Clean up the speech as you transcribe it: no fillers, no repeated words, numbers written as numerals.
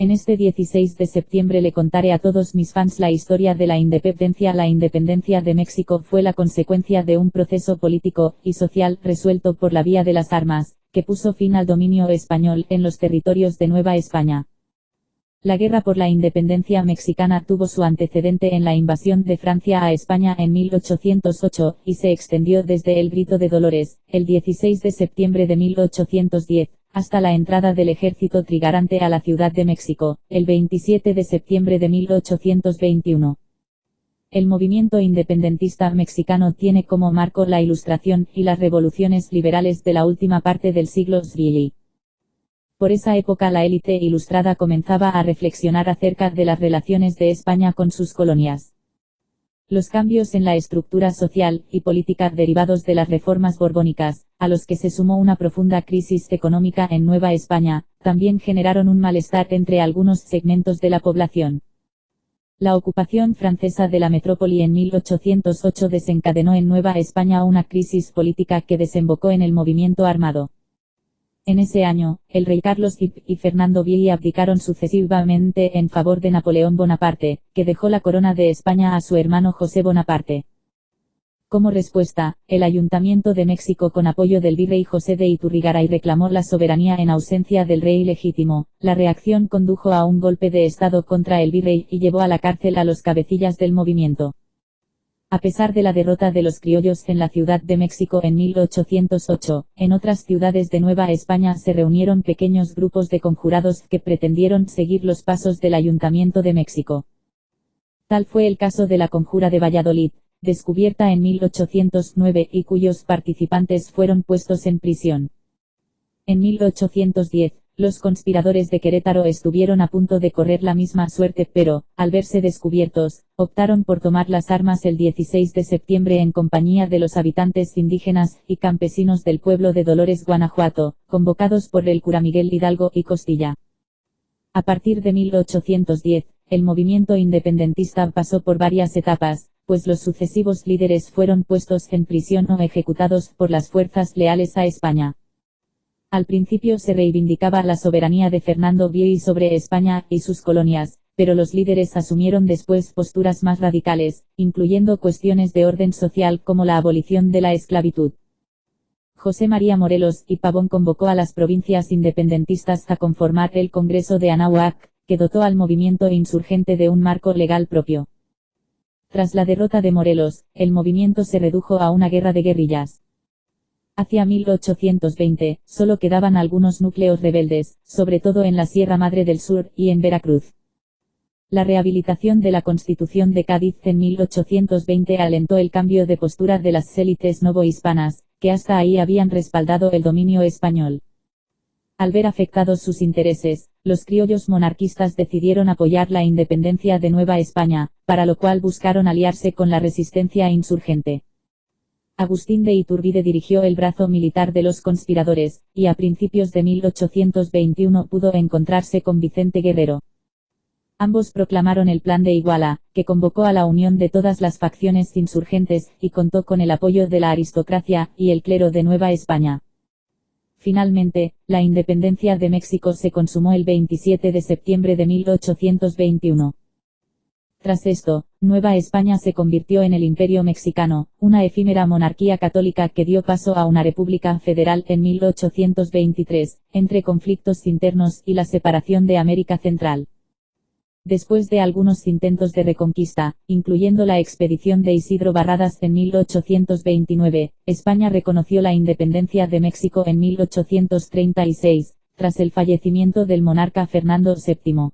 En este 16 de septiembre le contaré a todos mis fans la historia de la independencia. La independencia de México fue la consecuencia de un proceso político y social resuelto por la vía de las armas, que puso fin al dominio español en los territorios de Nueva España. La guerra por la independencia mexicana tuvo su antecedente en la invasión de Francia a España en 1808, y se extendió desde el Grito de Dolores, el 16 de septiembre de 1810, hasta la entrada del ejército trigarante a la Ciudad de México, el 27 de septiembre de 1821. El movimiento independentista mexicano tiene como marco la Ilustración y las revoluciones liberales de la última parte del siglo XX. Por esa época la élite ilustrada comenzaba a reflexionar acerca de las relaciones de España con sus colonias. Los cambios en la estructura social y política derivados de las reformas borbónicas, a los que se sumó una profunda crisis económica en Nueva España, también generaron un malestar entre algunos segmentos de la población. La ocupación francesa de la metrópoli en 1808 desencadenó en Nueva España una crisis política que desembocó en el movimiento armado. En ese año, el rey Carlos y Fernando VII abdicaron sucesivamente en favor de Napoleón Bonaparte, que dejó la corona de España a su hermano José Bonaparte. Como respuesta, el Ayuntamiento de México, con apoyo del virrey José de Iturrigaray, reclamó la soberanía en ausencia del rey legítimo. La reacción condujo a un golpe de estado contra el virrey y llevó a la cárcel a los cabecillas del movimiento. A pesar de la derrota de los criollos en la Ciudad de México en 1808, en otras ciudades de Nueva España se reunieron pequeños grupos de conjurados que pretendieron seguir los pasos del Ayuntamiento de México. Tal fue el caso de la Conjura de Valladolid, descubierta en 1809 y cuyos participantes fueron puestos en prisión. En 1810, los conspiradores de Querétaro estuvieron a punto de correr la misma suerte, pero, al verse descubiertos, optaron por tomar las armas el 16 de septiembre en compañía de los habitantes indígenas y campesinos del pueblo de Dolores, Guanajuato, convocados por el cura Miguel Hidalgo y Costilla. A partir de 1810, el movimiento independentista pasó por varias etapas, pues los sucesivos líderes fueron puestos en prisión o ejecutados por las fuerzas leales a España. Al principio se reivindicaba la soberanía de Fernando VII sobre España y sus colonias, pero los líderes asumieron después posturas más radicales, incluyendo cuestiones de orden social como la abolición de la esclavitud. José María Morelos y Pavón convocó a las provincias independentistas a conformar el Congreso de Anáhuac, que dotó al movimiento insurgente de un marco legal propio. Tras la derrota de Morelos, el movimiento se redujo a una guerra de guerrillas. Hacia 1820, solo quedaban algunos núcleos rebeldes, sobre todo en la Sierra Madre del Sur y en Veracruz. La rehabilitación de la Constitución de Cádiz en 1820 alentó el cambio de postura de las élites novohispanas, que hasta ahí habían respaldado el dominio español. Al ver afectados sus intereses, los criollos monarquistas decidieron apoyar la independencia de Nueva España, para lo cual buscaron aliarse con la resistencia insurgente. Agustín de Iturbide dirigió el brazo militar de los conspiradores, y a principios de 1821 pudo encontrarse con Vicente Guerrero. Ambos proclamaron el Plan de Iguala, que convocó a la unión de todas las facciones insurgentes, y contó con el apoyo de la aristocracia y el clero de Nueva España. Finalmente, la independencia de México se consumó el 27 de septiembre de 1821. Tras esto, Nueva España se convirtió en el Imperio Mexicano, una efímera monarquía católica que dio paso a una república federal en 1823, entre conflictos internos y la separación de América Central. Después de algunos intentos de reconquista, incluyendo la expedición de Isidro Barradas en 1829, España reconoció la independencia de México en 1836, tras el fallecimiento del monarca Fernando VII.